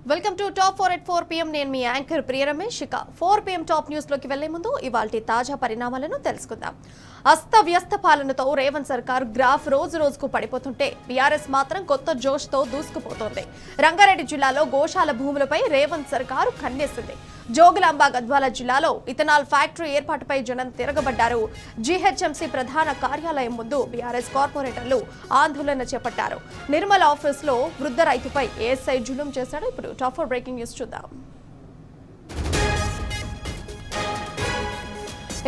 Welcome to top 4 at 4 PM. నేను మీ anchor ప్రియ Ramesh. 4 PM top news లోకి వెళ్లే ముందు ఇవాల్టి తాజా పరిణామాలను తెలుసుకుందాం. అస్తవ్యస్త పాలనతో రేవంత్ సర్కార్ గ్రాఫ్ రోజు రోజుకు పడిపోతుంటే బీఆర్ఎస్ మాత్రం కొత్త జోష్తో దూసుకుపోతోంది. రంగారెడ్డి జిల్లాలో గోశాల భూములపై రేవంత్ సర్కారు కన్నేసింది. జోగులాంబ గద్వాల జిల్లాలో ఇథనాల్ ఫ్యాక్టరీ ఏర్పాటుపై జనం తిరగబడ్డారు. జీహెచ్ఎంసీ ప్రధాన కార్యాలయం ముందు బీఆర్ఎస్ కార్పొరేటర్లు ఆందోళన చేపట్టారు. నిర్మల్ ఆఫీసులో వృద్ధ రైతుపై ఏఎస్ఐ జులుం చేశాడు. ఇప్పుడు టాప్ 4 బ్రేకింగ్ న్యూస్ చూద్దాం.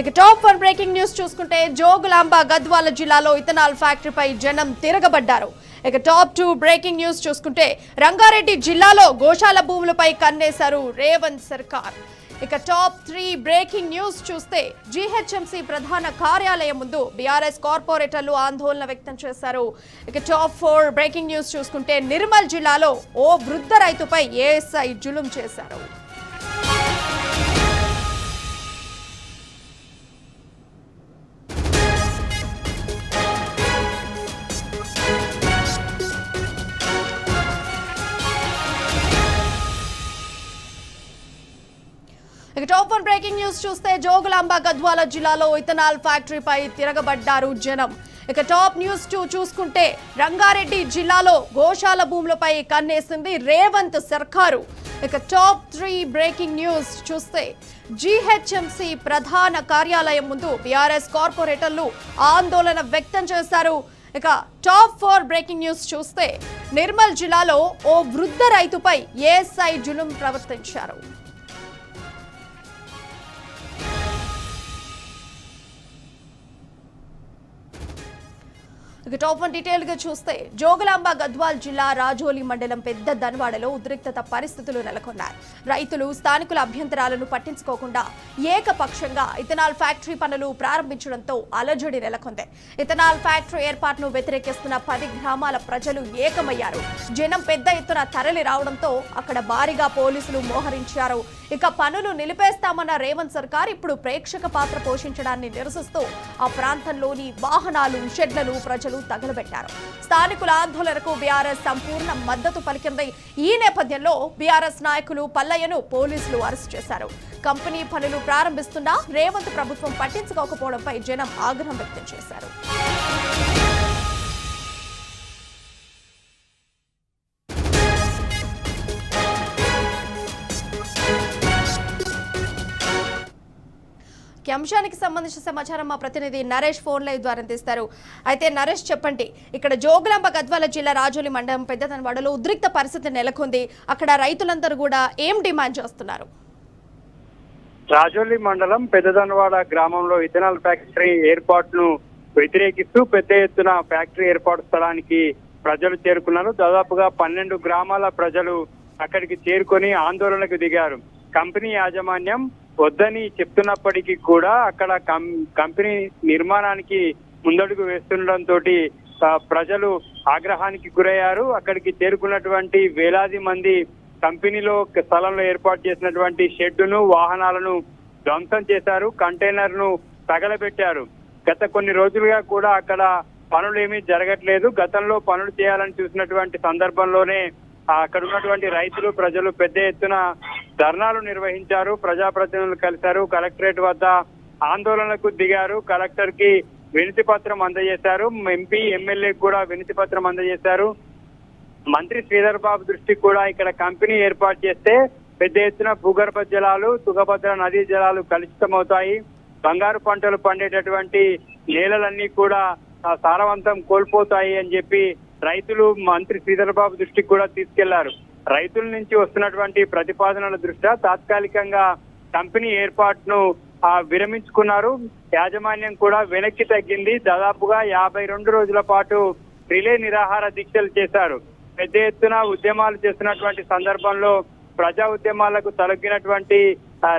ఇక టాప్ 1 బ్రేకింగ్ న్యూస్ చూసుకుంటే జోగులాంబ గద్వాల జిల్లాలో ఇథనాల్ ఫ్యాక్టరీపై జనం తిరగబడ్డారు. ఇక టాప్ 2 బ్రేకింగ్ న్యూస్ చూసుకుంటే రంగారెడ్డి జిల్లాలో గోశాల భూములపై కన్నేశారు రేవంత్ సర్కార్. ఇక టాప్ 3 బ్రేకింగ్ న్యూస్ చూస్తే జీహెచ్ఎంసీ ప్రధాన కార్యాలయం ముందు బీఆర్ఎస్ కార్పొరేటర్లు ఆందోళన వ్యక్తం చేశారు. ఇక టాప్ 4 బ్రేకింగ్ న్యూస్ చూసుకుంటే నిర్మల్ జిల్లాలో ఓ వృద్ధ రైతుపై ఏఎస్ఐ జులుం చేశారు. ఇక టాప్ 1 బ్రేకింగ్ న్యూస్ చూస్తే జోగులాంబ గద్వాల జిల్లాలో ఇథనాల్ ఫ్యాక్టరీపై తిరగబడ్డారు జనం. ఇక టాప్ న్యూస్ 2 చూసుకుంటే రంగారెడ్డి జిల్లాలో గోశాల భూములపై కన్నేసింది రేవంత్ సర్కారు. ఇక టాప్ 3 బ్రేకింగ్ న్యూస్ చూస్తే జీహెచ్ఎంసీ ప్రధాన కార్యాలయం ముందు బీఆర్ఎస్ కార్పొరేటర్లు ఆందోళన వ్యక్తం చేశారు. ఇక టాప్ 4 బ్రేకింగ్ న్యూస్ చూస్తే నిర్మల్ జిల్లాలో ఓ వృద్ధ రైతుపై ఏఎస్ఐ జులుం ప్రవర్తించారు. ఇక టాప్ 1 డీటెయిల్ గా చూస్తే జోగులాంబ గద్వాల్ జిల్లా రాజోలి మండలం పెద్ద దన్వాడలో ఉద్రిక్తత పరిస్థితులు నెలకొన్నాయి. రైతులు స్థానికుల అభ్యంతరాలను పట్టించుకోకుండా ఏకపక్షంగా ఇథనాల్ ఫ్యాక్టరీ పనులు ప్రారంభించడంతో అలజడి నెలకొంది. ఇథనాల్ ఫ్యాక్టరీ ఏర్పాటును వ్యతిరేకిస్తున్న 10 గ్రామాల ప్రజలు ఏకమయ్యారు. జనం పెద్ద ఎత్తున తరలి రావడంతో అక్కడ భారీగా పోలీసులు మోహరించారు. ఇక పనులు నిలిపేస్తామన్న రేవంత్ సర్కార్ ఇప్పుడు ప్రేక్షక పాత్ర పోషించడాన్ని నిరసిస్తూ ఆ ప్రాంతంలోని వాహనాలు, షెడ్లను ప్రజలు తగలబెట్టారు. స్థానికుల ఆందోళనకు బీఆర్ఎస్ సంపూర్ణ మద్దతు పలికింది. ఈ నేపథ్యంలో బీఆర్ఎస్ నాయకులు పల్లయ్యను పోలీసులు అరెస్ట్ చేశారు. కంపెనీ పనులు ప్రారంభిస్తున్నా రేవంత్ ప్రభుత్వం పట్టించుకోకపోవడంపై జనం ఆగ్రహం వ్యక్తం చేశారు. అంశానికి సంబంధించిన సమాచారం మా ప్రతినిధి నరేష్ ఫోన్ లైవ్ ద్వారా అందిస్తారు. అయితే నరేష్, చెప్పండి, ఇక్కడ జోగులాంబ గద్వాల జిల్లా రాజోలి మండలం పెద్దదన్వాడలో ఉద్రిక్త పరిస్థితి నెలకొంది. అక్కడ రైతులందరూ కూడా ఏం డిమాండ్ చేస్తున్నారు? రాజోలి మండలం పెద్దదన్వాడ గ్రామంలో ఇథనాల్ ఫ్యాక్టరీ ఏర్పాటును వ్యతిరేకిస్తూ పెద్ద ఎత్తున ఫ్యాక్టరీ ఏర్పాటు స్థలానికి ప్రజలు చేరుకున్నారు. దాదాపుగా 12 గ్రామాల ప్రజలు అక్కడికి చేరుకొని ఆందోళనకు దిగారు. కంపెనీ యాజమాన్యం వద్దని చెప్తున్నప్పటికీ కూడా అక్కడ కంపెనీ నిర్మాణానికి ముందడుగు వేస్తుండటంతో ప్రజలు ఆగ్రహానికి గురయ్యారు. అక్కడికి చేరుకున్నటువంటి వేలాది మంది కంపెనీలో స్థలంలో ఏర్పాటు చేసినటువంటి షెడ్డును, వాహనాలను ధ్వంసం చేశారు. కంటైనర్ను తగలబెట్టారు. గత కొన్ని రోజులుగా కూడా అక్కడ పనులు ఏమీ జరగట్లేదు. గతంలో పనులు చేయాలని చూసినటువంటి సందర్భంలోనే అక్కడ ఉన్నటువంటి రైతులు, ప్రజలు పెద్ద ఎత్తున ధర్నాలు నిర్వహించారు. ప్రజాప్రతినిధులు కలిశారు. కలెక్టరేట్ వద్ద ఆందోళనకు దిగారు. కలెక్టర్ కి వినతి పత్రం అందజేశారు. ఎంపీ, ఎమ్మెల్యే కూడా వినతి పత్రం అందజేశారు. మంత్రి శ్రీధర్ బాబు దృష్టికి కూడా ఇక్కడ కంపెనీ ఏర్పాటు చేస్తే పెద్ద ఎత్తున భూగర్భ జలాలు, తుంగభద్ర నదీ జలాలు కలుషితమవుతాయి. బంగారు పంటలు పండేటటువంటి నేలలన్నీ కూడా సారవంతం కోల్పోతాయి అని చెప్పి రైతులు మంత్రి శ్రీధర్ బాబు దృష్టికి కూడా తీసుకెళ్లారు. రైతుల నుంచి వస్తున్నటువంటి ప్రతిపాదనల దృష్ట్యా తాత్కాలికంగా కంపెనీ ఏర్పాటును విరమించుకున్నారు. యాజమాన్యం కూడా వెనక్కి తగ్గింది. దాదాపుగా 52 రోజుల పాటు రిలే నిరాహార దీక్షలు చేశారు. పెద్ద ఎత్తున ఉద్యమాలు చేస్తున్నటువంటి సందర్భంలో ప్రజా ఉద్యమాలకు తలొగ్గినటువంటి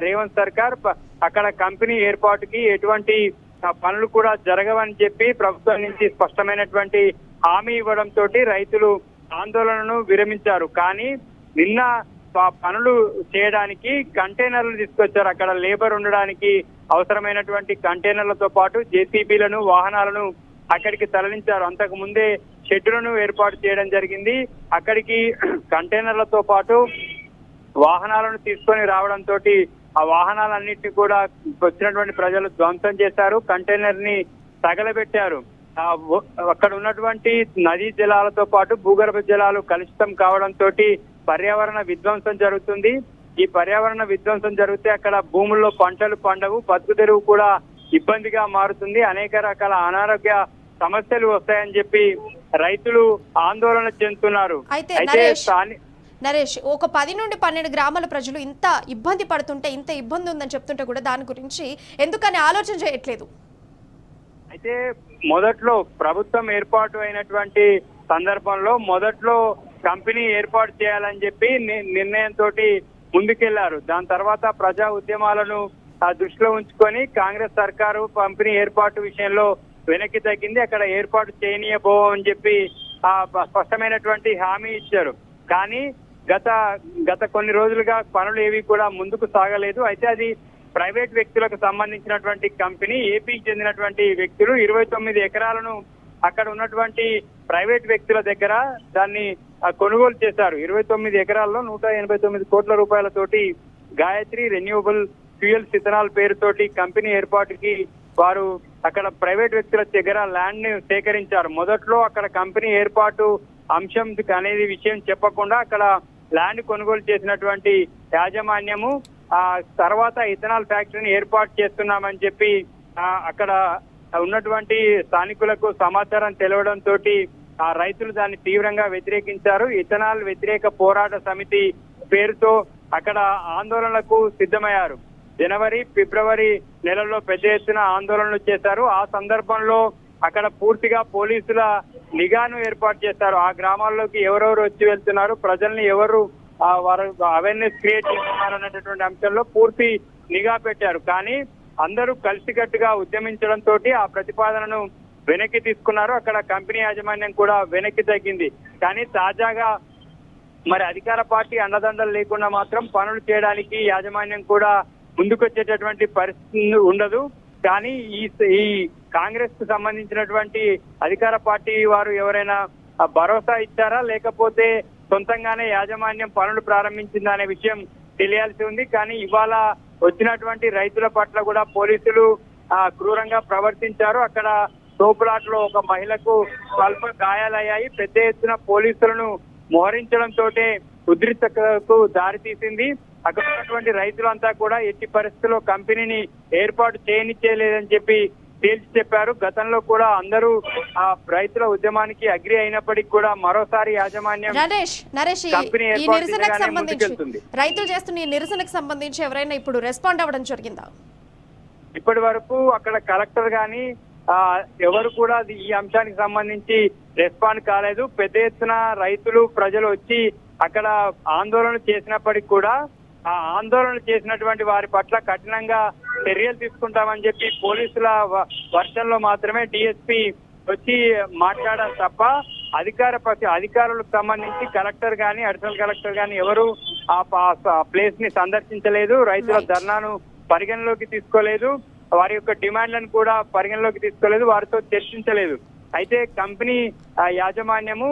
రేవంత్ సర్కార్ అక్కడ కంపెనీ ఏర్పాటుకి ఎటువంటి పనులు కూడా జరగవని చెప్పి ప్రభుత్వం నుంచి స్పష్టమైనటువంటి హామీ ఇవ్వడంతో రైతులు ఆందోళనను విరమించారు. కానీ నిన్న పనులు చేయడానికి కంటైనర్లు తీసుకొచ్చారు. అక్కడ లేబర్ ఉండడానికి అవసరమైనటువంటి కంటైనర్లతో పాటు జేసీబీలను, వాహనాలను అక్కడికి తరలించారు. అంతకు ముందే షెడ్డులను ఏర్పాటు చేయడం జరిగింది. అక్కడికి కంటైనర్లతో పాటు వాహనాలను తీసుకొని రావడంతో ఆ వాహనాలన్నింటినీ కూడా వచ్చినటువంటి ప్రజలు ధ్వంసం చేశారు, కంటైనర్ ని తగలబెట్టారు. అక్కడ ఉన్నటువంటి నదీ జలాలతో పాటు భూగర్భ జలాలు కలుషితం కావడంతో పర్యావరణ విధ్వంసం జరుగుతుంది. ఈ పర్యావరణ విధ్వంసం జరిగితే అక్కడ భూముల్లో పంటలు పండవు, బతుకు తెరువు కూడా ఇబ్బందిగా మారుతుంది, అనేక రకాల అనారోగ్య సమస్యలు వస్తాయని చెప్పి రైతులు ఆందోళన చెందుతున్నారు. అయితే నరేష్, ఒక 10 నుండి 12 గ్రామాల ప్రజలు ఇంత ఇబ్బంది పడుతుంటే, ఇంత ఇబ్బంది ఉందని చెప్తుంటే కూడా దాని గురించి ఎందుకని ఆలోచన చేయట్లేదు? అయితే మొదట్లో ప్రభుత్వం ఏర్పాటు అయినటువంటి సందర్భంలో మొదట్లో కంపెనీ ఏర్పాటు చేయాలని చెప్పి నిర్ణయంతో ముందుకెళ్లారు. దాని తర్వాత ప్రజా ఉద్యమాలను దృష్టిలో ఉంచుకొని కాంగ్రెస్ సర్కారు కంపెనీ ఏర్పాటు విషయంలో వెనక్కి తగ్గింది. అక్కడ ఏర్పాటు చేయనీయబోమని చెప్పి స్పష్టమైనటువంటి హామీ ఇచ్చారు. కానీ గత కొన్ని రోజులుగా పనులు ఏవి కూడా ముందుకు సాగలేదు. అయితే అది ప్రైవేట్ వ్యక్తులకు సంబంధించినటువంటి కంపెనీ. ఏపీకి చెందినటువంటి వ్యక్తులు 29 ఎకరాలను అక్కడ ఉన్నటువంటి ప్రైవేట్ వ్యక్తుల దగ్గర దాన్ని కొనుగోలు చేశారు. 29 ఎకరాల్లో 189 కోట్ల రూపాయలతోటి గాయత్రి రెన్యూవబుల్ ఫ్యూయల్స్ ఇథనాల్ పేరుతోటి కంపెనీ ఏర్పాటుకి వారు అక్కడ ప్రైవేట్ వ్యక్తుల దగ్గర ల్యాండ్ ని సేకరించారు. మొదట్లో అక్కడ కంపెనీ ఏర్పాటు అంశం అనేది విషయం చెప్పకుండా అక్కడ ల్యాండ్ కొనుగోలు చేసినటువంటి యాజమాన్యము తర్వాత ఇథనాల్ ఫ్యాక్టరీని ఏర్పాటు చేస్తున్నామని చెప్పి అక్కడ ఉన్నటువంటి స్థానికులకు సమాచారం తెలవడంతో ఆ రైతులు దాన్ని తీవ్రంగా వ్యతిరేకించారు. ఇథనాల్ వ్యతిరేక పోరాట సమితి పేరుతో అక్కడ ఆందోళనలకు సిద్ధమయ్యారు. జనవరి, ఫిబ్రవరి నెలల్లో పెద్ద ఎత్తున ఆందోళనలు చేశారు. ఆ సందర్భంలో అక్కడ పూర్తిగా పోలీసుల నిఘాను ఏర్పాటు చేశారు. ఆ గ్రామాల్లోకి ఎవరెవరు వచ్చి వెళ్తున్నారు, ప్రజల్ని ఎవరు వారు అవేర్నెస్ క్రియేట్ చేస్తున్నారు అనేటటువంటి అంశంలో పూర్తి నిఘా పెట్టారు. కానీ అందరూ కలిసికట్టుగా ఉద్యమించడంతో ఆ ప్రతిపాదనను వెనక్కి తీసుకున్నారు. అక్కడ కంపెనీ యాజమాన్యం కూడా వెనక్కి తగ్గింది. కానీ తాజాగా మరి అధికార పార్టీ అండదండలు లేకుండా మాత్రం పనులు చేయడానికి యాజమాన్యం కూడా ముందుకొచ్చేటటువంటి పరిస్థితి ఉండదు. కానీ ఈ కాంగ్రెస్ కు సంబంధించినటువంటి అధికార పార్టీ వారు ఎవరైనా భరోసా ఇచ్చారా, లేకపోతే సొంతంగానే యాజమాన్యం పనులు ప్రారంభించిందా అనే విషయం తెలియాల్సి ఉంది. కానీ ఇవాళ వచ్చినటువంటి రైతుల పట్ల కూడా పోలీసులు క్రూరంగా ప్రవర్తించారు. అక్కడ తోపులాట్లో ఒక మహిళకు స్వల్ప గాయాలయ్యాయి. పెద్ద ఎత్తున పోలీసులను మోహరించడంతో ఉద్రిక్తతకు దారితీసింది. అక్కడ ఉన్నటువంటి రైతులంతా కూడా ఎట్టి పరిస్థితుల్లో కంపెనీని ఏర్పాటు చేయనిచ్చేయలేదని చెప్పి తేల్చి చెప్పారు. గతంలో కూడా అందరూ ఆ రైతుల ఉద్యమానికి అగ్రి అయినప్పటికీ కూడా మరోసారి యాజమాన్యం నరేష్ ఈ నిరసనకు సంబంధించి రైతులు చేస్తున్న ఈ నిరసనకు సంబంధించి ఎవరైనా ఇప్పుడు రెస్పాండ్ అవ్వడం జరిగిందా? ఇప్పటి వరకు అక్కడ కలెక్టర్ గాని ఎవరు కూడా ఈ అంశానికి సంబంధించి రెస్పాండ్ కాలేదు. పెద్ద ఎత్తున రైతులు ప్రజలు వచ్చి అక్కడ ఆందోళన చేసినప్పటికీ కూడా ఆ ఆందోళన చేసినటువంటి వారి పట్ల కఠినంగా చర్యలు తీసుకుంటామని చెప్పి పోలీసుల వర్షంలో మాత్రమే డిఎస్పీ వచ్చి మాట్లాడారు తప్ప అధికారులకు సంబంధించి కలెక్టర్ గాని అడిషనల్ కలెక్టర్ గాని ఎవరు ఆ ప్లేస్ ని సందర్శించలేదు. రైతుల ధర్నాను పరిగణలోకి తీసుకోలేదు, వారి యొక్క డిమాండ్లను కూడా పరిగణలోకి తీసుకోలేదు, వారితో చర్చించలేదు. అయితే కంపెనీ యాజమాన్యము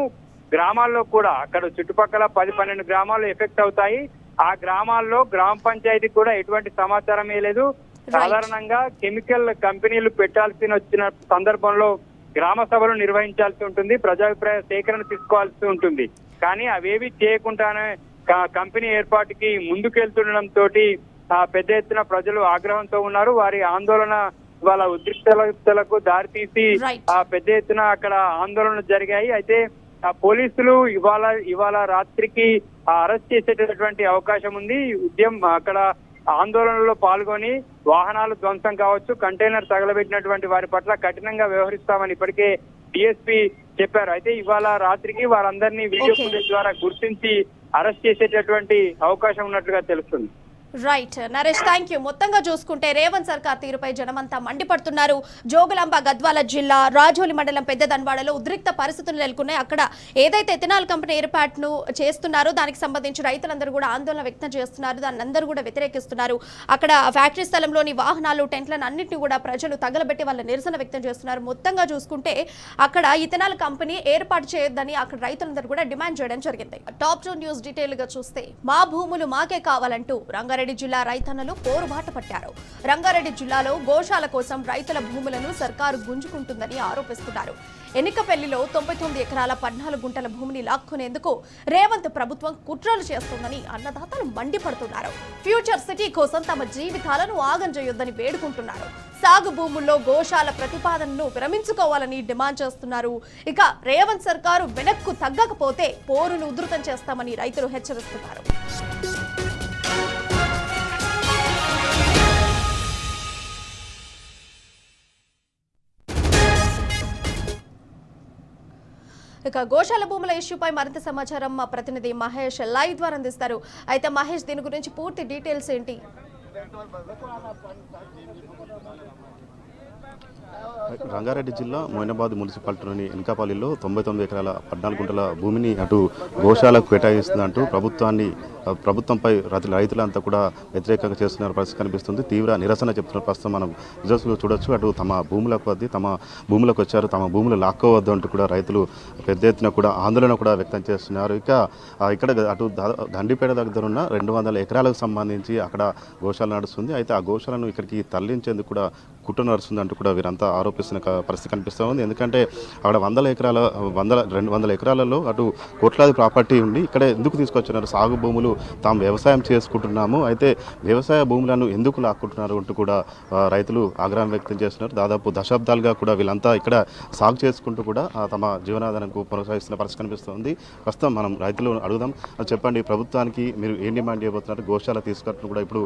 గ్రామాల్లో కూడా అక్కడ చుట్టుపక్కల 10-12 గ్రామాలు ఎఫెక్ట్ అవుతాయి. ఆ గ్రామాల్లో గ్రామ పంచాయతీ కూడా ఎటువంటి సమాచారం లేదు. సాధారణంగా కెమికల్ కంపెనీలు పెట్టాల్సి వచ్చిన సందర్భంలో గ్రామ సభలు నిర్వహించాల్సి ఉంటుంది, ప్రజాభిప్రాయ సేకరణ తీసుకోవాల్సి ఉంటుంది. కానీ అవేవి చేయకుండానే కంపెనీ ఏర్పాటుకి ముందుకెళ్తుండడంతో పెద్ద ఎత్తున ప్రజలు ఆగ్రహంతో ఉన్నారు. వారి ఆందోళన వాళ్ళ ఉద్రిక్తలకు దారితీసి పెద్ద ఎత్తున అక్కడ ఆందోళనలు జరిగాయి. అయితే పోలీసులు ఇవాళ రాత్రికి అరెస్ట్ చేసేటటువంటి అవకాశం ఉంది. అక్కడ ఆందోళనలో పాల్గొని వాహనాలు ధ్వంసం కావచ్చు, కంటైనర్ తగలబెట్టినటువంటి వారి పట్ల కఠినంగా వ్యవహరిస్తామని ఇప్పటికే డిఎస్పీ చెప్పారు. అయితే ఇవాళ రాత్రికి వారందరినీ వీడియో ఫుటేజ్ ద్వారా గుర్తించి అరెస్ట్ చేసేటటువంటి అవకాశం ఉన్నట్లుగా తెలుస్తుంది. Right Naresh, thank you. మొత్తంగా చూసుకుంటే రేవంత్ సర్కార్ తీరుపై జనమంతా మండిపడుతున్నారు. జోగులాంబ గద్వాల జిల్లా రాజోలి మండలం పెద్ద దన్వాడలో ఉద్రిక్త పరిస్థితులు నెలకొన్నాయి. అక్కడ ఏదైతే ఎథనాల్ కంపెనీ ఏర్పాటును చేస్తున్నారో దానికి సంబంధించి రైతులందరూ కూడా ఆందోళన వ్యక్తం చేస్తున్నారు. దాన్ని అందరూ కూడా వ్యతిరేకిస్తున్నారు. అక్కడ ఫ్యాక్టరీ స్థలంలోని వాహనాలు, టెంట్లను అన్నింటినీ కూడా ప్రజలు తగలబెట్టి వాళ్ళ నిరసన వ్యక్తం చేస్తున్నారు. మొత్తంగా చూసుకుంటే అక్కడ ఇథనాల్ కంపెనీ ఏర్పాటు చేయొద్దని అక్కడ రైతులందరూ కూడా డిమాండ్ చేయడం జరిగింది. టాప్ 2 న్యూస్ డీటెయిల్ గా చూస్తే మా భూములు మాకే కావాలంటూ రంగారెడ్డి జిల్లా రైతన్నలు పోరుబాట పట్టారు. రంగారెడ్డి జిల్లాలో గోశాల కోసం రైతుల భూములను సర్కారు గుంజుకుంటుందని ఆరోపిస్తున్నారు. ఎన్నికపల్లిలో 99 ఎకరాల 14 గుంటల భూమిని లాక్కునేందుకు రేవంత్ ప్రభుత్వం కుట్రలు చేస్తోందని అన్నదాతలు మండిపడుతున్నారు. ఫ్యూచర్ సిటీ కోసం తమ జీవితాలను ఆగం చేయొద్దని వేడుకుంటున్నారు. సాగు భూముల్లో గోశాల ప్రతిపాదనను విరమించుకోవాలని డిమాండ్ చేస్తున్నారు. ఇక రేవంత్ సర్కారు వెనక్కు తగ్గకపోతే పోరును ఉధృతం చేస్తామని రైతులు హెచ్చరిస్తున్నారు. ఇక గోశాల భూముల ఇష్యూపై మరింత సమాచారం మా ప్రతినిధి మహేష్ లైవ్ ద్వారా అందిస్తారు. అయితే మహేష్, దీని గురించి పూర్తి డీటెయిల్స్ ఏంటి? రంగారెడ్డి జిల్లా మోయినాబాద్ మున్సిపాలిటీలోని ఎన్కాపల్లిలో 99 ఎకరాల 14 గుంటల భూమిని అటు గోశాలకు కేటాయిస్తుందంటూ ప్రభుత్వంపై రైతులంతా కూడా వ్యతిరేకంగా చేస్తున్న పరిస్థితి కనిపిస్తుంది. తీవ్ర నిరసన చెప్తున్న ప్రస్తుతం మనం రిజల్ట్స్ చూడొచ్చు. అటు తమ భూములకు వచ్చారు, తమ భూములు లాక్కోవద్దు అంటూ కూడా రైతులు పెద్ద ఎత్తున కూడా ఆందోళన కూడా వ్యక్తం చేస్తున్నారు. ఇక్కడ అటు గండిపేట దగ్గర ఉన్న 200 ఎకరాలకు సంబంధించి అక్కడ గోశాల నడుస్తుంది. అయితే ఆ గోశాలను ఇక్కడికి తరలించేందుకు కూడా కుట్ర నడుస్తుంది అంటూ కూడా వీరంతా ఆరోపిస్తున్న పరిస్థితి కనిపిస్తూ ఉంది. ఎందుకంటే అక్కడ 200 ఎకరాలలో అటు కోట్లాది ప్రాపర్టీ ఉండి ఇక్కడ ఎందుకు తీసుకొచ్చున్నారు? సాగు భూములు తాము వ్యవసాయం చేసుకుంటున్నాము, అయితే వ్యవసాయ భూములను ఎందుకు లాక్కుంటున్నారు అంటూ కూడా రైతులు ఆగ్రహం వ్యక్తం చేస్తున్నారు. దాదాపు దశాబ్దాలుగా కూడా వీళ్ళంతా ఇక్కడ సాగు చేసుకుంటూ కూడా తమ జీవనాధారంకు కొనసాగిస్తున్న పరిస్థితి కనిపిస్తుంది. ప్రస్తుతం మనం రైతులు అడుగుదాం. చెప్పండి, ప్రభుత్వానికి మీరు ఏం డిమాండ్ చేయబోతున్నారు? గోశాల తీసుకొచ్చినట్టు కూడా ఇప్పుడు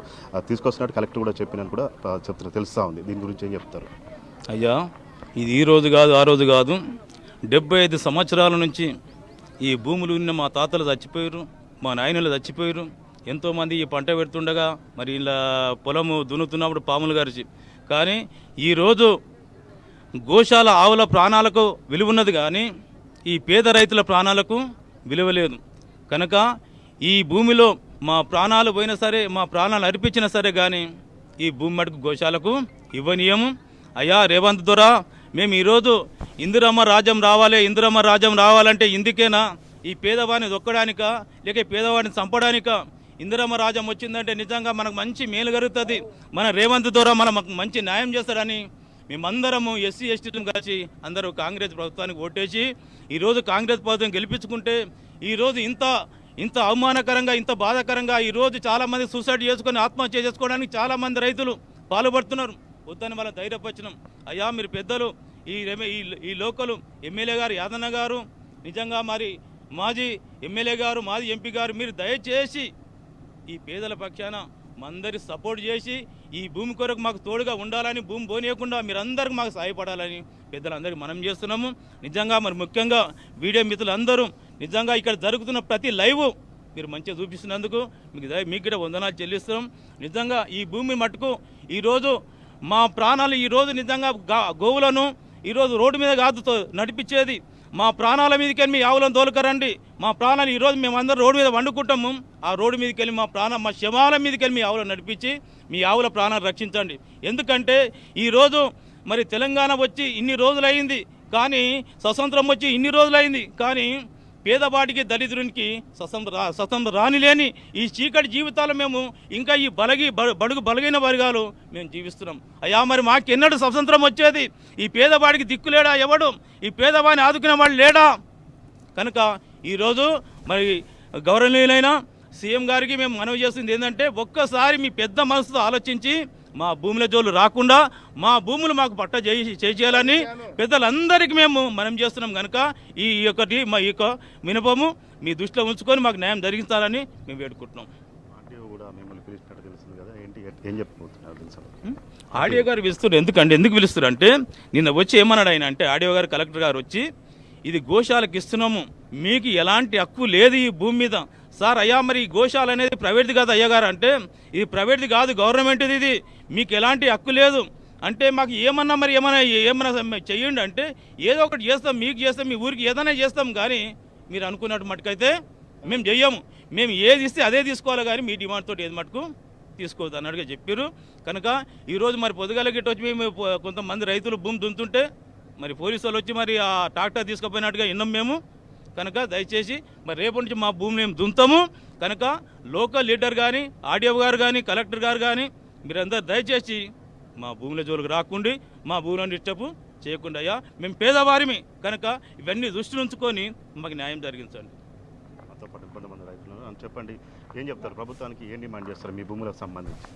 తీసుకొస్తున్నట్టు కలెక్టర్ కూడా చెప్పినట్టు కూడా తెలుస్తూ ఉంది. దీని గురించి ఏం చెప్తారు? అయ్యా, ఇది ఈ రోజు కాదు, ఆ రోజు కాదు, 75 సంవత్సరాల నుంచి ఈ భూములు ఉన్న మా తాతలు చచ్చిపోయారు, మా నాయనలు చచ్చిపోయారు. ఎంతోమంది ఈ పంట పెడుతుండగా మరి ఇలా పొలము దున్నుతున్నప్పుడు పాములు గరిచి. కానీ ఈరోజు గోశాల ఆవుల ప్రాణాలకు విలువ ఉన్నది, కానీ ఈ పేద రైతుల ప్రాణాలకు విలువ లేదు. కనుక ఈ భూమిలో మా ప్రాణాలు పోయినా సరే, మా ప్రాణాలు అర్పించినా సరే కానీ ఈ భూమి మటుకు గోశాలకు ఇవ్వనీయము. అయ్యా రేవంత్ దొరా, మేము ఈరోజు ఇందిరమ్మ రాజ్యం రావాలంటే ఇందుకేనా? ఈ పేదవాడిని దొక్కడానికా, లేక పేదవాడిని చంపడానికా? ఇందిరమ్మ రాజ్యం వచ్చిందంటే నిజంగా మనకు మంచి మేలు కలుగుతుంది. మన రేవంత్ దొరా మనకు మంచి న్యాయం చేస్తాడని మేమందరము ఎస్సీ ఎస్టీలను కలిసి అందరూ కాంగ్రెస్ ప్రభుత్వానికి ఓటేసి ఈరోజు కాంగ్రెస్ ప్రభుత్వం గెలిపించుకుంటే ఈరోజు ఇంత అవమానకరంగా, ఇంత బాధాకరంగా ఈరోజు చాలామంది సూసైడ్ చేసుకొని ఆత్మహత్య చేసుకోవడానికి చాలామంది రైతులు పాల్పడుతున్నారు. వద్దని వాళ్ళ ధైర్యపరిచినాం. అయ్యా మీరు పెద్దలు, ఈ లోకలు ఎమ్మెల్యే గారు యాదన్న గారు, నిజంగా మరి మాజీ ఎమ్మెల్యే గారు, మాజీ ఎంపీ గారు, మీరు దయచేసి ఈ పేదల పక్షాన మందరి సపోర్ట్ చేసి ఈ భూమి కొరకు మాకు తోడుగా ఉండాలని, భూమి పోనీయకుండా మీరందరికీ మాకు సహాయపడాలని పెద్దలందరికీ మనం చేస్తున్నాము. నిజంగా మరి ముఖ్యంగా వీడియో మిత్రులందరూ నిజంగా ఇక్కడ జరుగుతున్న ప్రతి లైవ్ మీరు మంచిగా చూపిస్తున్నందుకు మీకు కూడా వందనాలు చెల్లిస్తున్నాం. నిజంగా ఈ భూమి మట్టుకు ఈరోజు మా ప్రాణాలు ఈరోజు నిజంగా గోవులను ఈరోజు రోడ్డు మీద కాదు నడిపించేది, మా ప్రాణాల మీదకి వెళ్ళి మీ ఆవులను తోలుకరండి. మా ప్రాణాలు ఈరోజు మేమందరం రోడ్డు మీద వండుకుంటాము. ఆ రోడ్డు మీదకి వెళ్ళి మా శవాల మీదకి వెళ్ళి మీ ఆవులను నడిపించి మీ ఆవుల ప్రాణాలు రక్షించండి. ఎందుకంటే ఈరోజు మరి తెలంగాణ వచ్చి ఇన్ని రోజులైంది, కానీ స్వతంత్రం వచ్చి ఇన్ని రోజులైంది, కానీ పేదవాడికి దళితునికి స్వతంత్రం రానిలేని ఈ చీకటి జీవితాలు మేము ఇంకా ఈ బడుగు బలగైన వర్గాలు మేము జీవిస్తున్నాం. అయ్యా మరి మాకెన్నడూ స్వతంత్రం వచ్చేది? ఈ పేదవాడికి దిక్కు లేడా? ఎవడు ఈ పేదవాడిని ఆదుకునే వాళ్ళు లేడా? కనుక ఈరోజు మరి గౌరవనీయులైన సీఎం గారికి మేము మనవి చేస్తుంది ఏంటంటే, ఒక్కసారి మీ పెద్ద మనసుతో ఆలోచించి మా భూముల జోలు రాకుండా మా భూములు మాకు పట్ట చేయాలని పెద్దలందరికీ మేము మనం చేస్తున్నాం. కనుక ఈ యొక్క వినపము మీ దృష్టిలో ఉంచుకొని మాకు న్యాయం జరిగించాలని మేము వేడుకుంటున్నాం. ఆడియో గారు పిలుస్తున్నారు. ఎందుకు పిలుస్తారు అంటే, నిన్న వచ్చి ఏమన్నాడు ఆయన అంటే, ఆడియో గారు కలెక్టర్ గారు వచ్చి ఇది గోశాలకు ఇస్తున్నాము, మీకు ఎలాంటి హక్కు లేదు ఈ భూమి మీద, సార్ అయ్యా మరి ఈ గోశాల అనేది ప్రైవేట్ది కాదు అయ్యగారు అంటే ఇది ప్రైవేట్ది కాదు గవర్నమెంట్ది, ఇది మీకు ఎలాంటి హక్కు లేదు అంటే మాకు ఏమన్నా మరి ఏమన్నా చెయ్యండి అంటే ఏదో ఒకటి చేస్తాం, మీకు చేస్తాం, మీ ఊరికి ఏదైనా చేస్తాం, కానీ మీరు అనుకున్నట్టు మటుకైతే మేము చెయ్యము. మేము ఏది ఇస్తే అదే తీసుకోవాలి, కానీ మీ డిమాండ్ తోటి ఏది మటుకు తీసుకోవద్దు అన్నట్టుగా చెప్పారు. కనుక ఈరోజు మరి పొద్దుగాల గిట్ట వచ్చి మేము కొంతమంది రైతులు భూమి దున్నుతుంటే మరి పోలీసు వాళ్ళు వచ్చి మరి ఆ ట్రాక్టర్ తీసుకుపోయినట్టుగా విన్నాం మేము. కనుక దయచేసి మరి రేపటి నుంచి మా భూమిని మేము దున్నుతాము. కనుక లోకల్ లీడర్ కానీ, ఆర్డీఓ గారు కానీ, కలెక్టర్ గారు కానీ మీరందరూ దయచేసి మా భూముల జోలికి రాకుండా, మా భూములను డిస్టర్బ్ చేయకుండా. అయ్యా మేము పేదవారిమి కనుక ఇవన్నీ దృష్టిలో ఉంచుకొని మాకు న్యాయం జరిగించండి. మాతో పాటు కొంతమంది రైతులు చెప్పండి, ఏం చెప్తారు, ప్రభుత్వానికి ఏం డిమాండ్ చేస్తారు మీ భూములకు సంబంధించి?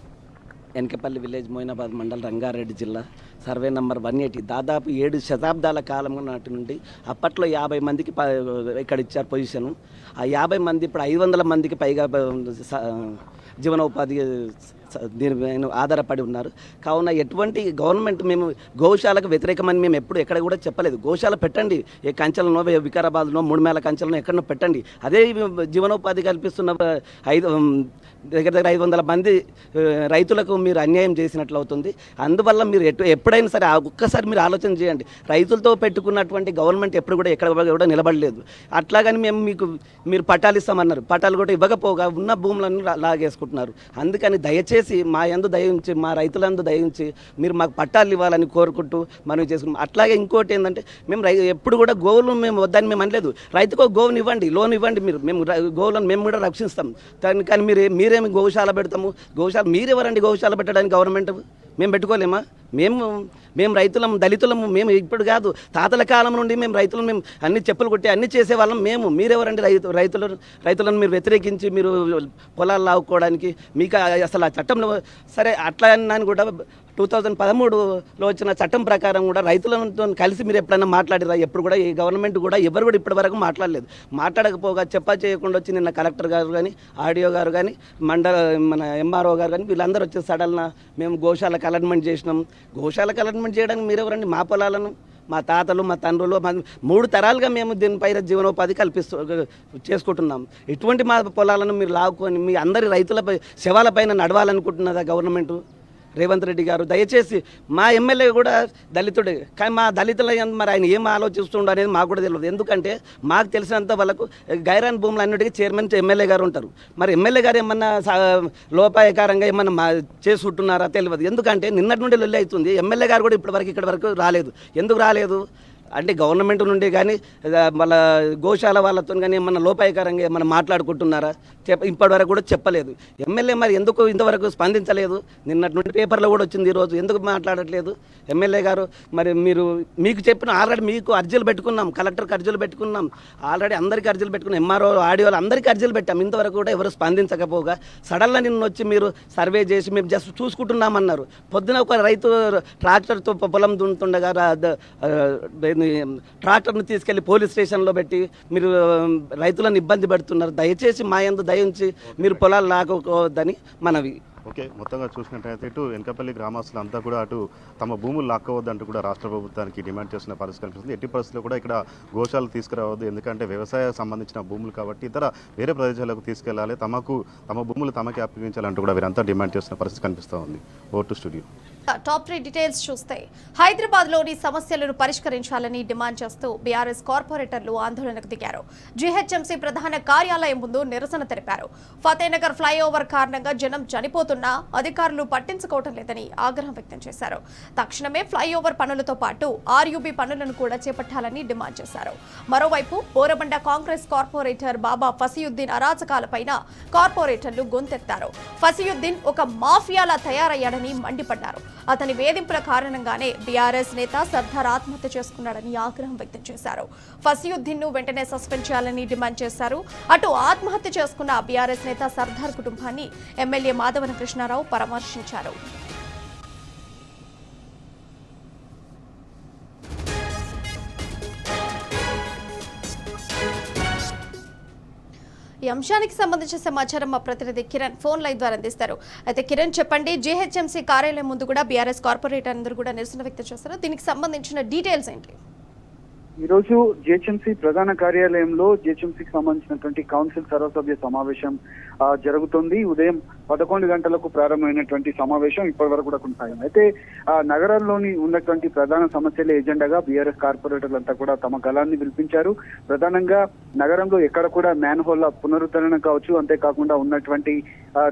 ఎన్కపల్లి విలేజ్ మోయినాబాద్ మండల్ రంగారెడ్డి జిల్లా సర్వే నంబర్ 180 దాదాపు 7 శతాబ్దాల కాలం నాటి నుండి అప్పట్లో 50 మందికి ఇక్కడ ఇచ్చారు పొజిషను. ఆ 50 మంది ఇప్పుడు 500 మందికి పైగా జీవనోపాధి దీని మీద ఆధారపడి ఉన్నారు. కావున ఎటువంటి గవర్నమెంట్ మేము గోశాలకు వ్యతిరేకమని మేము ఎప్పుడు ఎక్కడ కూడా చెప్పలేదు. గోశాల పెట్టండి, ఏ కంచెలనో వికారాబాద్లో 3 మేల కంచెలనో ఎక్కడనో పెట్టండి. అదే జీవనోపాధి కల్పిస్తున్న దగ్గర 500 మంది రైతులకు మీరు అన్యాయం చేసినట్లు అవుతుంది. అందువల్ల మీరు ఎప్పుడైనా సరే ఒక్కసారి మీరు ఆలోచన చేయండి. రైతులతో పెట్టుకున్నటువంటి గవర్నమెంట్ ఎప్పుడు కూడా ఎక్కడ కూడా నిలబడలేదు. అట్లాగని మీరు పట్టాలు ఇస్తామన్నారు, పట్టాలు కూడా ఇవ్వకపోగా ఉన్న భూములను లాగేసుకుంటున్నారు. అందుకని దయచేసి మా యందు దయించి, మా రైతులందు దయించి మీరు మాకు పట్టాలు ఇవ్వాలని కోరుకుంటూ మనం చేసుకుంటాం. అట్లాగే ఇంకోటి ఏంటంటే మేము ఎప్పుడు కూడా గోవులు మేము వద్దని మేము అనలేదు. రైతుకు గోవుని ఇవ్వండి, లోన్ ఇవ్వండి, మేము గోవులను మేము కూడా రక్షిస్తాం. కానీ మీరేమి గోశాల పెడతాము? గోశాల మీరెవరండి గోశాల పెట్టడానికి? గవర్నమెంట్ మేము పెట్టుకోలేమా? మేము రైతులం, దళితులము. మేము ఇప్పుడు కాదు, తాతల కాలం నుండి మేము రైతులను మేము అన్ని చెప్పులు కొట్టి అన్ని చేసేవాళ్ళం. మీరెవరండి రైతులను మీరు వ్యతిరేకించి మీరు పొలాలు లావుకోవడానికి? మీకు అసలు ఆ చట్టంలో సరే అట్లా అని కూడా 2013లో వచ్చిన చట్టం ప్రకారం కూడా రైతులతో కలిసి మీరు ఎప్పుడైనా మాట్లాడిరా? ఎప్పుడు కూడా ఈ గవర్నమెంట్ కూడా ఎవరు కూడా ఇప్పటి వరకు మాట్లాడలేదు. మాట్లాడకపోగా చేయకుండా వచ్చి నిన్న కలెక్టర్ గారు కానీ, ఆర్డీఓ గారు కానీ, మన ఎంఆర్ఓ గారు కానీ వీళ్ళందరూ వచ్చి సడల్న మేము గోశాలకు అలాట్మెంట్ చేసినాం. గోశాలకు అలాట్మెంట్ చేయడానికి మీరెవరండి? మా పొలాలను మా తాతలు, మా తండ్రులు, 3 తరాలుగా మేము దీనిపై జీవనోపాధి చేసుకుంటున్నాం. ఇటువంటి మా పొలాలను మీరు లాక్కొని మీ అందరి రైతులపై శవాలపైన నడవాలనుకుంటున్నదా గవర్నమెంట్? రేవంత్ రెడ్డి గారు దయచేసి, మా ఎమ్మెల్యే కూడా దళితుడే, కానీ మా దళితుల మరి ఆయన ఏం ఆలోచిస్తుండో అనేది మాకు కూడా తెలియదు. ఎందుకంటే మాకు తెలిసినంత వాళ్ళకు గైరాన్ భూములు అన్నిటికీ చైర్మన్ ఎమ్మెల్యే గారు ఉంటారు. మరి ఎమ్మెల్యే గారు ఏమన్నా లోపాయకారంగా ఏమన్నా చేసుకుంటున్నారా తెలియదు. ఎందుకంటే నిన్నటి నుండి లొల్లి అవుతుంది. ఎమ్మెల్యే గారు కూడా ఇక్కడి వరకు రాలేదు. ఎందుకు రాలేదు అంటే గవర్నమెంట్ నుండి కానీ వాళ్ళ గోశాల వాళ్ళతో కానీ ఏమన్నా లోపాయకరంగా ఏమన్నా మాట్లాడుకుంటున్నారా? ఇప్పటి వరకు కూడా చెప్పలేదు. ఎమ్మెల్యే మరి ఎందుకు ఇంతవరకు స్పందించలేదు? నిన్నటి నుండి పేపర్లో కూడా వచ్చింది, ఈరోజు ఎందుకు మాట్లాడట్లేదు ఎమ్మెల్యే గారు? మరి మీకు చెప్పిన ఆల్రెడీ మీకు అర్జీలు పెట్టుకున్నాం, కలెక్టర్కి అర్జీలు పెట్టుకున్నాం, ఆల్రెడీ అందరికీ అర్జీలు పెట్టుకున్నాం, ఎంఆర్ఓ ఆర్డీఓలు అందరికీ అర్జీలు పెట్టాం. ఇంతవరకు కూడా ఎవరు స్పందించకపోగా సడన్గా నిన్న వచ్చి మీరు సర్వే చేసి మేము జస్ట్ చూసుకుంటున్నామన్నారు. పొద్దున ఒక రైతు ట్రాక్టర్తో పొలం దున్నుతుండగా ట్రాక్టర్ను తీసుకెళ్లి పోలీస్ స్టేషన్లో పెట్టి మీరు రైతులను ఇబ్బంది పెడుతున్నారు. దయచేసి మా యందు దయించి మీరు పొలాలు లాక్కోవద్దని మనవి. ఓకే, మొత్తంగా చూసినట్టయితే ఇటు ఎన్కపల్లి గ్రామస్తులు అంతా కూడా అటు తమ భూములు లాక్కోవద్దంటూ కూడా రాష్ట్ర ప్రభుత్వానికి డిమాండ్ చేస్తున్న పరిస్థితి కనిపిస్తుంది. ఎట్టి పరిస్థితుల్లో కూడా ఇక్కడ గోశాలు తీసుకురావద్దు, ఎందుకంటే వ్యవసాయ సంబంధించిన భూములు కాబట్టి ఇతర వేరే ప్రదేశాలకు తీసుకెళ్లాలి, తమ భూములు తమకే అప్పగించాలంటూ కూడా వీరంతా డిమాండ్ చేస్తున్న పరిస్థితి కనిపిస్తూ ఉంది. Over to studio. Top 3 details చూస్తే హైదరాబాద్లోని సమస్యలను పరిష్కరించాలని డిమాండ్ చేస్తూ బీఆర్ఎస్ కార్పొరేటర్లు ఆందోళనకు దిగారు. జీహెచ్ఎంసీ ప్రధాన కార్యాలయం ముందు నిరసన తెలిపారు. ఫతేనగర్ ఫ్లైఓవర్ కారణంగా జనం చనిపోతున్నా అధికారులు పట్టించుకోవటం లేదని ఆగ్రహం వ్యక్తం చేశారు. తక్షణమే ఫ్లైఓవర్ పనులతో పాటు ఆర్యూబీ పనులను కూడా చేపట్టాలని డిమాండ్ చేశారు. మరోవైపు బోరబండ కాంగ్రెస్ కార్పొరేటర్ బాబా ఫసియుద్దీన్ అరాచకాలపైన కార్పొరేటర్లు గొంతెత్తారు. ఫసియుద్దీన్ ఒక మాఫియాలా తయారయ్యాడని మండిపడ్డారు. అతని వేధింపుల కారణంగానే బీఆర్ఎస్ నేత సర్దార్ ఆత్మహత్య చేసుకున్నాడని ఆగ్రహం వ్యక్తం చేశారు. ఫసియుద్దీన్ ను వెంటనే సస్పెండ్ చేయాలని డిమాండ్ చేశారు. అటు ఆత్మహత్య చేసుకున్న బీఆర్ఎస్ నేత సర్దార్ కుటుంబాన్ని ఎమ్మెల్యే మాధవన కృష్ణారావు పరామర్శించారు. ఈ అంశానికి సంబంధించిన సమాచారం మా ప్రతినిధి కిరణ్ ఫోన్ లైన్ ద్వారా అందిస్తారు. అయితే కిరణ్ చెప్పండి, జీహెచ్ఎంసీ కార్యాలయం ముందు కూడా బీఆర్ఎస్ కార్పొరేటర్ అందరూ కూడా నిరసన వ్యక్తం చేస్తారు. దీనికి సంబంధించిన డీటెయిల్స్ ఏంటి? ఈరోజు జిహెచ్ఎంసీ ప్రధాన కార్యాలయంలో జిహెచ్ఎంసీకి సంబంధించినటువంటి కౌన్సిల్ సర్వసభ్య సమావేశం జరుగుతుంది. ఉదయం 11 గంటలకు ప్రారంభమైనటువంటి సమావేశం ఇప్పటి వరకు కూడా కొనసాగింది. అయితే నగరంలోని ఉన్నటువంటి ప్రధాన సమస్యల ఎజెండాగా బీఆర్ఎస్ కార్పొరేటర్లంతా కూడా తమ గళాన్ని వినిపించారు. ప్రధానంగా నగరంలో ఎక్కడ కూడా మ్యాన్ హోల్ పునరుద్ధరణ కావచ్చు, అంతేకాకుండా ఉన్నటువంటి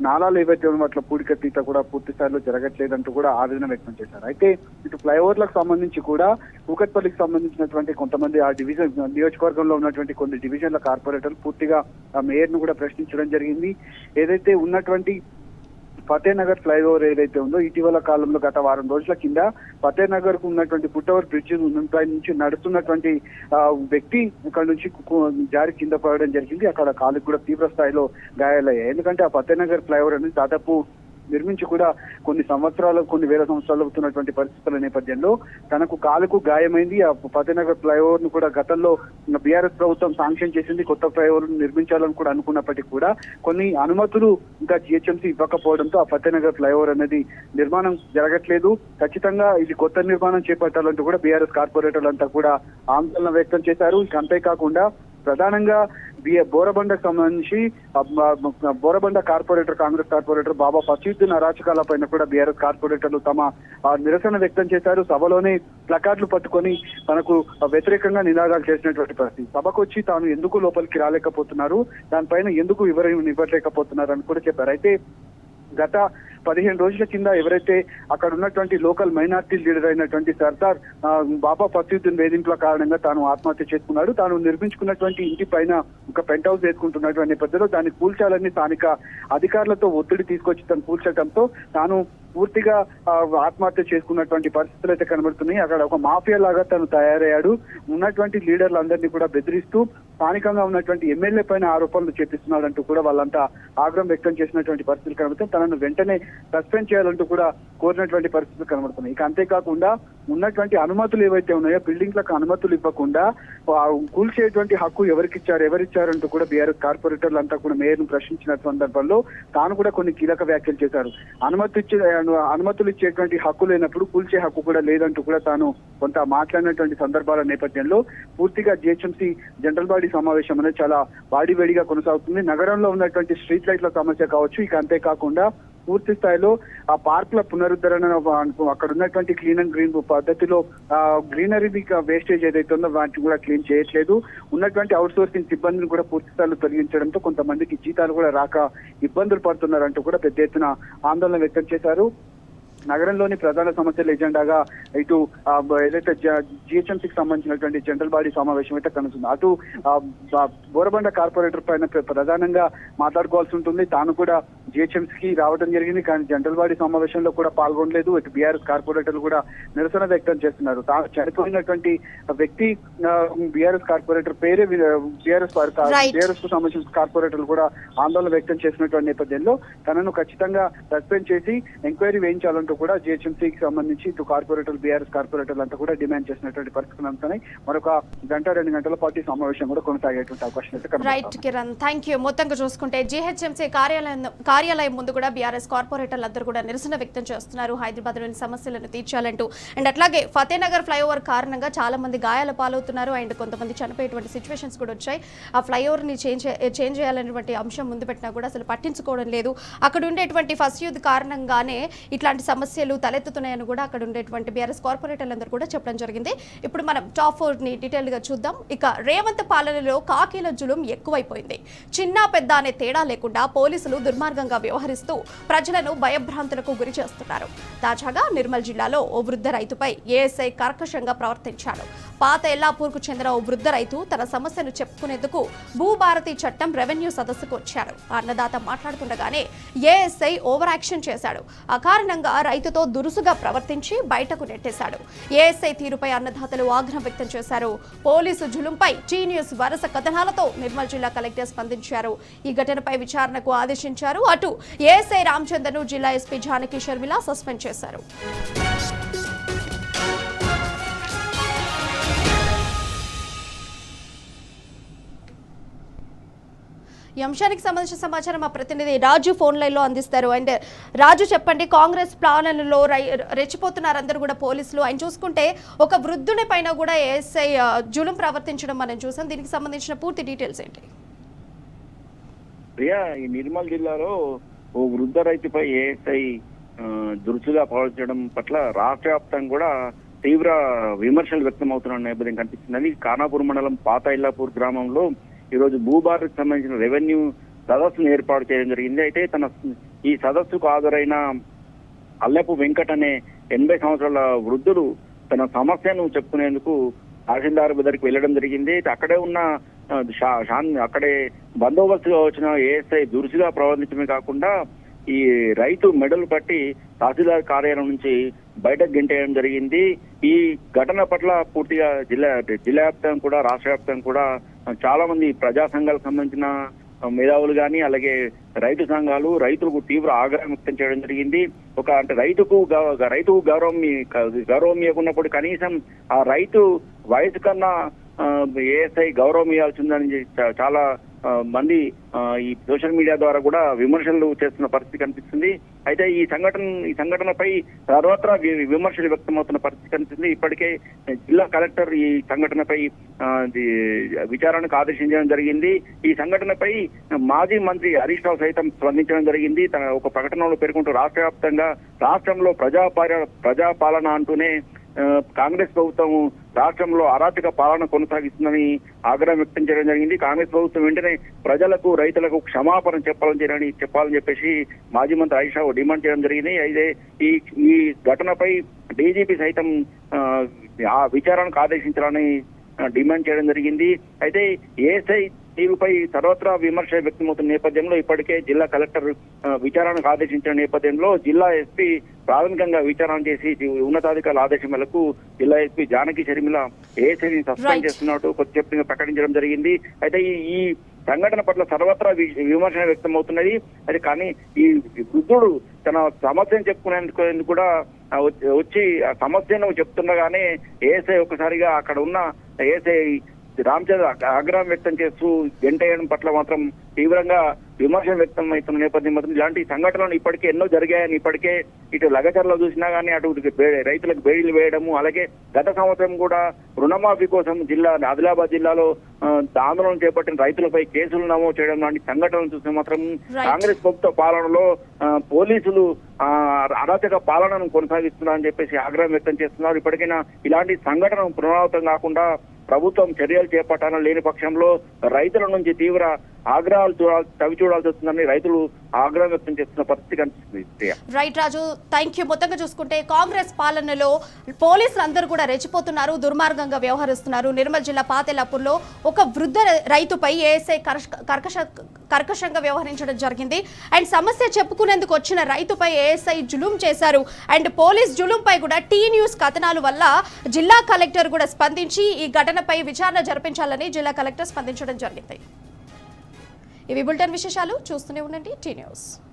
నాలాలు ఏవైతే వాటిలో పూడికతీత కూడా పూర్తి స్థాయిలో జరగట్లేదంటూ కూడా ఆవేదన వ్యక్తం చేశారు. అయితే ఇటు ఫ్లైఓవర్లకు సంబంధించి కూడా కూకట్పల్లికి సంబంధించినటువంటి కొంతమంది ఆ డివిజన్ నియోజకవర్గంలో ఉన్నటువంటి కొన్ని డివిజన్ల కార్పొరేటర్లు పూర్తిగా ఆ మేయర్ ను కూడా ప్రశ్నించడం జరిగింది. ఏదైతే ఉన్నటువంటి ఫతేనగర్ ఫ్లైఓవర్ ఏదైతే ఉందో ఇటీవల కాలంలో గత వారం రోజుల కింద ఫతేనగర్ కు ఉన్నటువంటి ఫుట్ ఓవర్ బ్రిడ్జ్ నుంచి నడుస్తున్నటువంటి వ్యక్తి ఇక్కడ నుంచి జారి కింద పడడం జరిగింది. అక్కడ కాలుకు కూడా తీవ్ర స్థాయిలో గాయాలయ్యాయి. ఎందుకంటే ఆ ఫతేనగర్ ఫ్లైఓవర్ అనేది దాదాపు నిర్మించి కూడా కొన్ని వేల సంవత్సరాలు అవుతున్నటువంటి పరిస్థితుల నేపథ్యంలో తనకు కాలుకు గాయమైంది. ఆ ఫతేనగర్ ఫ్లైఓవర్ ను కూడా గతంలో బీఆర్ఎస్ ప్రభుత్వం శాంక్షన్ చేసింది. కొత్త ఫ్లైఓవర్ నిర్మించాలని కూడా అనుకున్నప్పటికీ కూడా కొన్ని అనుమతులు ఇంకా జిహెచ్ఎంసీ ఇవ్వకపోవడంతో ఆ ఫతేనగర్ ఫ్లైఓవర్ అనేది నిర్మాణం జరగట్లేదు. ఖచ్చితంగా ఇది కొత్త నిర్మాణం చేపట్టాలంటూ కూడా బీఆర్ఎస్ కార్పొరేటర్లంతా కూడా ఆందోళన వ్యక్తం చేశారు. ఇక అంతేకాకుండా ప్రధానంగా బోరబండకు సంబంధించి బోరబండ కార్పొరేటర్ కాంగ్రెస్ కార్పొరేటర్ బాబా ఫసీద్దీన్ అరాచకాల పైన కూడా బీఆర్ఎస్ కార్పొరేటర్లు తమ నిరసన వ్యక్తం చేశారు. సభలోనే ప్లకార్డులు పట్టుకొని తనకు వ్యతిరేకంగా నినాదాలు చేసినటువంటి పరిస్థితి. సభకు వచ్చి తాను ఎందుకు లోపలికి రాలేకపోతున్నారు, దానిపైన ఎందుకు వివరణ ఇవ్వలేకపోతున్నారు అని కూడా చెప్పారు. అయితే గత 15 రోజుల కింద ఎవరైతే అక్కడ ఉన్నటువంటి లోకల్ మైనార్టీ లీడర్ అయినటువంటి సర్దార్ బాబా ఫసీద్దీన్ వేధింపుల కారణంగా తాను ఆత్మహత్య చేసుకున్నాడు. తాను నిర్మించుకున్నటువంటి ఇంటి పైన ఒక పెంట్ హౌస్ వేసుకుంటున్నటువంటి నేపథ్యంలో దాన్ని కూల్చాలని స్థానిక అధికారులతో ఒత్తిడి తీసుకొచ్చి తను కూల్చడంతో తాను పూర్తిగా ఆత్మహత్య చేసుకున్నటువంటి పరిస్థితులు అయితే కనబడుతున్నాయి. అక్కడ ఒక మాఫియా లాగా తను తయారయ్యాడు. ఉన్నటువంటి లీడర్లందరినీ కూడా బెదిరిస్తూ స్థానికంగా ఉన్నటువంటి ఎమ్మెల్యే పైన ఆరోపణలు చేపిస్తున్నాడంటూ కూడా వాళ్ళంతా ఆగ్రహం వ్యక్తం చేసినటువంటి పరిస్థితులు కనబడుతాయి. తనను వెంటనే సస్పెండ్ చేయాలంటూ కూడా కోరినటువంటి పరిస్థితులు కనబడుతున్నాయి. ఇక అంతేకాకుండా ఉన్నటువంటి అనుమతులు ఏవైతే ఉన్నాయో బిల్డింగ్లకు అనుమతులు ఇవ్వకుండా కూల్చేటువంటి హక్కు ఎవరిచ్చారంటూ కూడా బీఆర్ఎస్ కార్పొరేటర్లు అంతా కూడా మేయర్ ను ప్రశ్నించిన సందర్భంలో తాను కూడా కొన్ని కీలక వ్యాఖ్యలు చేశారు. అనుమతులు ఇచ్చేటువంటి హక్కు లేనప్పుడు కూల్చే హక్కు కూడా లేదంటూ కూడా తాను కొంత మాట్లాడినటువంటి సందర్భాల నేపథ్యంలో పూర్తిగా జిహెచ్ఎంసీ జనరల్ బాడీ సమావేశం అనేది చాలా వాడివేడిగా కొనసాగుతుంది. నగరంలో ఉన్నటువంటి స్ట్రీట్ లైట్ల సమస్య కావచ్చు, ఇక అంతేకాకుండా పూర్తి స్థాయిలో ఆ పార్కుల పునరుద్ధరణ అక్కడ ఉన్నటువంటి క్లీన్ అండ్ గ్రీన్ పద్ధతిలో గ్రీనరీ వేస్టేజ్ ఏదైతే ఉందో వాటిని కూడా క్లీన్ చేయట్లేదు. ఉన్నటువంటి అవుట్ సోర్సింగ్ సిబ్బందిని కూడా పూర్తి స్థాయిలో తొలగించడంతో కొంతమందికి జీతాలు కూడా రాక ఇబ్బందులు పడుతున్నారంటూ కూడా పెద్ద ఎత్తున ఆందోళన వ్యక్తం చేశారు. నగరంలోని ప్రధాన సమస్యల ఎజెండాగా ఇటు ఏదైతే జిహెచ్ఎంసీకి సంబంధించినటువంటి జనరల్ బాడీ సమావేశం అయితే కనుస్తుంది. అటు బోరబండ కార్పొరేటర్ పైన ప్రధానంగా మాట్లాడుకోవాల్సి ఉంటుంది. తాను కూడా జిహెచ్ఎంసీకి రావడం జరిగింది, కానీ జనరల్ బాడీ సమావేశంలో కూడా పాల్గొనలేదు. ఇటు బీఆర్ఎస్ కార్పొరేటర్లు కూడా నిరసన వ్యక్తం చేస్తున్నారు. తాను చనిపోయినటువంటి వ్యక్తి బీఆర్ఎస్ కార్పొరేటర్ పేరే బీఆర్ఎస్ కు సంబంధించిన కార్పొరేటర్లు కూడా ఆందోళన వ్యక్తం చేసినటువంటి నేపథ్యంలో తనను ఖచ్చితంగా సస్పెండ్ చేసి ఎంక్వైరీ వేయించాలంటూ కూడా జిహెచ్ఎంసీకి సంబంధించి ఇటు కార్పొరేటర్లు బీఆర్ఎస్ కార్పొరేటర్లు అంతా కూడా డిమాండ్ చేసినటువంటి పరిస్థితులు అంటున్నాయి. మరొక 1-2 గంటల పాటు సమావేశం కూడా కొనసాగేటువంటి అవకాశం అయితే రైట్ కిరణ్, థ్యాంక్ యూ. మొత్తంగా చూసుకుంటే జిహెచ్ఎంసీ కార్యాలయం ముందు కూడా బీఆర్ఎస్ కార్పొరేటర్లు అందరూ కూడా నిరసన వ్యక్తం చేస్తున్నారు హైదరాబాద్ లోని సమస్యలను తీర్చాలంటూ. అండ్ అట్లాగే ఫతేనగర్ ఫ్లైఓవర్ కారణంగా చాలా మంది గాయాల పాలవుతున్నారు అండ్ కొంతమంది చనిపోయేటువంటి సిచ్యువేషన్స్ కూడా వచ్చాయి. ఆ ఫ్లైఓవర్ ని చేంజ్ చేయాలనేటువంటి అంశం ముందు పెట్టినా కూడా అసలు పట్టించుకోవడం లేదు. అక్కడ ఉండేటువంటి ఫస్ట్ యూత్ కారణంగానే ఇట్లాంటి సమస్యలు తలెత్తుతున్నాయని కూడా అక్కడ ఉండేటువంటి బీఆర్ఎస్ కార్పొరేటర్లందరూ కూడా చెప్పడం జరిగింది. ఇప్పుడు మనం టాప్ 4 ని డీటెయిల్ గా చూద్దాం. ఇక రేవంత్ పాలనలో కాకీల జులుం ఎక్కువైపోయింది. చిన్న పెద్ద అనే తేడా లేకుండా పోలీసులు దుర్మార్గంగా వ్యవహరిస్తూ ప్రజలను భయభ్రాంతులకు గురి చేస్తున్నారు. తాజాగా నిర్మల్ జిల్లాలో ఓ వృద్ధ రైతుపై ఏఎస్ఐ కర్కశంగా ప్రవర్తించాడు. పాత ఎల్లాపూర్కు చెందిన ఓ వృద్ధ రైతు తన సమస్యను చెప్పుకునేందుకు భూభారతి చట్టం రెవెన్యూ సదస్సుకు వచ్చాడు. అన్నదాత మాట్లాడుతుండగానే ఏఎస్ఐ ఓవర్ యాక్షన్ చేశాడు. ఆ కారణంగా రైతుతో దురుసుగా ప్రవర్తించి బయటకు నెట్టేశాడు. ఏఎస్ఐ తీరుపై అన్నదాతలు ఆగ్రహం వ్యక్తం చేశారు. పోలీసు జులుంపై టీ న్యూస్ వరుస కథనాలతో నిర్మల్ జిల్లా కలెక్టర్ స్పందించారు. ఈ ఘటనపై విచారణకు ఆదేశించారు. అటు ఏఎస్ఐ రామచంద్రను జిల్లా ఎస్పీ జానకి షర్మిల సస్పెండ్ చేశారు. ఈ అంశానికి సంబంధించిన సమాచారం మా ప్రతినిధి రాజు ఫోన్ లైన్ లో అందిస్తారు. అండ్ రాజు చెప్పండి, కాంగ్రెస్ ప్లాన్లలో రెచ్చిపోతున్నారు అందరూ కూడా పోలీసులు. ఆయన చూసుకుంటే ఒక వృద్ధుని పైన కూడా ఏఎస్ఐ జులుం ప్రవర్తించడం మనం చూసాం. దీనికి సంబంధించిన పూర్తి డీటెయిల్స్ ఏంటి? ప్రియా, ఈ నిర్మల్ జిల్లాలో ఓ వృద్ధ రైతుపై ఏఎస్ఐ దురుసుగా ప్రవర్తించడం పట్ల రాష్ట్ర వ్యాప్తంగా కూడా తీవ్ర విమర్శలు వ్యక్తమవుతున్న నేపథ్యం కనిపిస్తున్నది. ఖానాపూర్ మండలం పాత ఇల్లాపూర్ గ్రామంలో ఈరోజు భూభారతికి సంబంధించిన రెవెన్యూ సదస్సును ఏర్పాటు చేయడం జరిగింది. అయితే ఈ సదస్సుకు హాజరైన అల్లెపు వెంకట్ అనే 80 సంవత్సరాల వృద్ధుడు తన సమస్యను చెప్పుకునేందుకు తహసీల్దార్ దగ్గరికి వెళ్ళడం జరిగింది. అక్కడే ఉన్న అక్కడే బందోబస్తుగా వచ్చిన ఏఎస్ఐ దురుసుగా ప్రవర్తించడమే కాకుండా ఈ రైతు మెడలు పట్టి తహసీల్దార్ కార్యాలయం నుంచి బయటకు గెంటేయడం జరిగింది. ఈ ఘటన పట్ల పూర్తిగా జిల్లా వ్యాప్తంగా కూడా రాష్ట్ర వ్యాప్తంగా కూడా చాలా మంది ప్రజా సంఘాలకు సంబంధించిన మేధావులు కానీ అలాగే రైతు సంఘాలు రైతులకు తీవ్ర ఆగ్రహం వ్యక్తం చేయడం జరిగింది. అంటే రైతుకు గౌరవం ఇవ్వకున్నప్పుడు కనీసం ఆ రైతు వయసు కన్నా ఏఎస్ఐ గౌరవం ఇవ్వాల్సిందని చాలా మంది ఈ సోషల్ మీడియా ద్వారా కూడా విమర్శలు చేస్తున్న పరిస్థితి కనిపిస్తుంది. అయితే ఈ సంఘటనపై సర్వత్రా విమర్శలు వ్యక్తమవుతున్న పరిస్థితి కనిపిస్తుంది. ఇప్పటికే జిల్లా కలెక్టర్ ఈ సంఘటనపై విచారణకు ఆదేశించడం జరిగింది. ఈ సంఘటనపై మాజీ మంత్రి హరీష్ రావు సైతం స్పందించడం జరిగింది. తన ఒక ప్రకటనలో పేర్కొంటూ రాష్ట్ర వ్యాప్తంగా రాష్ట్రంలో ప్రజాపాలన అంటూనే కాంగ్రెస్ ప్రభుత్వం రాష్ట్రంలో అరాచక పాలన కొనసాగిస్తుందని ఆగ్రహం వ్యక్తం చేయడం జరిగింది. కాంగ్రెస్ ప్రభుత్వం వెంటనే ప్రజలకు రైతులకు క్షమాపణ చెప్పాలని చెప్పేసి మాజీ మంత్రి హరీష్ రావు డిమాండ్ చేయడం జరిగింది. అయితే ఈ ఘటనపై డీజీపీ సైతం ఆ విచారణకు ఆదేశించాలని డిమాండ్ చేయడం జరిగింది. అయితే ఏఎస్ఐ తీరుపై సర్వత్రా విమర్శ వ్యక్తమవుతున్న నేపథ్యంలో ఇప్పటికే జిల్లా కలెక్టర్ విచారణకు ఆదేశించిన నేపథ్యంలో జిల్లా ఎస్పీ ప్రాథమికంగా విచారణ చేసి ఉన్నతాధికారుల ఆదేశం మేరకు జిల్లా ఎస్పీ జానకి షర్మిల ఏఎస్ఐని సస్పెండ్ చేస్తున్నట్టు కొద్దిసేపు ప్రకటించడం జరిగింది. అయితే ఈ సంఘటన పట్ల సర్వత్రా విమర్శన వ్యక్తమవుతున్నది. అది కానీ ఈ వృద్ధుడు తన సమస్యను చెప్పుకునేందుకు కూడా వచ్చి ఆ సమస్యను చెప్తుండగానే ఏఎస్ఐ ఒక్కసారిగా అక్కడ ఉన్న ఏఎస్ఐ రామచంద్ర ఆగ్రహం వ్యక్తం చేస్తూ గెంటేయడం పట్ల మాత్రం తీవ్రంగా విమర్శ వ్యక్తం అవుతున్న నేపథ్యం మాత్రం ఇలాంటి సంఘటనలు ఇప్పటికే ఎన్నో జరిగాయని ఇప్పటికే ఇటు లగచర్లో చూసినా కానీ అటు రైతులకు బేడీలు వేయడము, అలాగే గత సంవత్సరం కూడా రుణమాఫీ కోసం ఆదిలాబాద్ జిల్లాలో ఆందోళన చేపట్టిన రైతులపై కేసులు నమోదు చేయడం లాంటి సంఘటనలు చూస్తే మాత్రం కాంగ్రెస్ ప్రభుత్వ పాలనలో పోలీసులు అరాచక పాలనను కొనసాగిస్తున్నారని చెప్పేసి ఆగ్రహం వ్యక్తం చేస్తున్నారు. ఇప్పటికైనా ఇలాంటి సంఘటన పునరావృతం కాకుండా ప్రభుత్వం చర్యలు చేపట్టాలని లేని పక్షంలో రైతుల నుంచి తీవ్ర ఆగ్రహాలు చూడాల్సి వస్తుందని రైతులు ఆగ్రహం వ్యక్తం చేస్తున్న పరిస్థితి కనిపిస్తుంది. Right Raju, thank you. మొత్తంగా చూసుకుంటే కాంగ్రెస్ పాలనలో పోలీసులు అందరూ కూడా రెచ్చిపోతున్నారు, దుర్మార్గంగా వ్యవహరిస్తున్నారు. నిర్మల్ జిల్లా పాతెల్లాపూర్లో ఒక వృద్ధ రైతుపై ఏఎస్ఐ కర్కశంగా వ్యవహరించడం జరిగింది. అండ్ సమస్య చెప్పుకునేందుకు వచ్చిన రైతుపై ఏఎస్ఐ జులుం చేశారు. అండ్ పోలీస్ జులుంపై కూడా టీ న్యూస్ కథనాల వల్ల జిల్లా కలెక్టర్ కూడా స్పందించి ఈ ఘటనపై విచారణ జరిపించాలని జిల్లా కలెక్టర్ స్పందించడం జరిగింది. ఇవి బులెటిన్ విశేషాలు. చూస్తూనే ఉండండి టీ న్యూస్.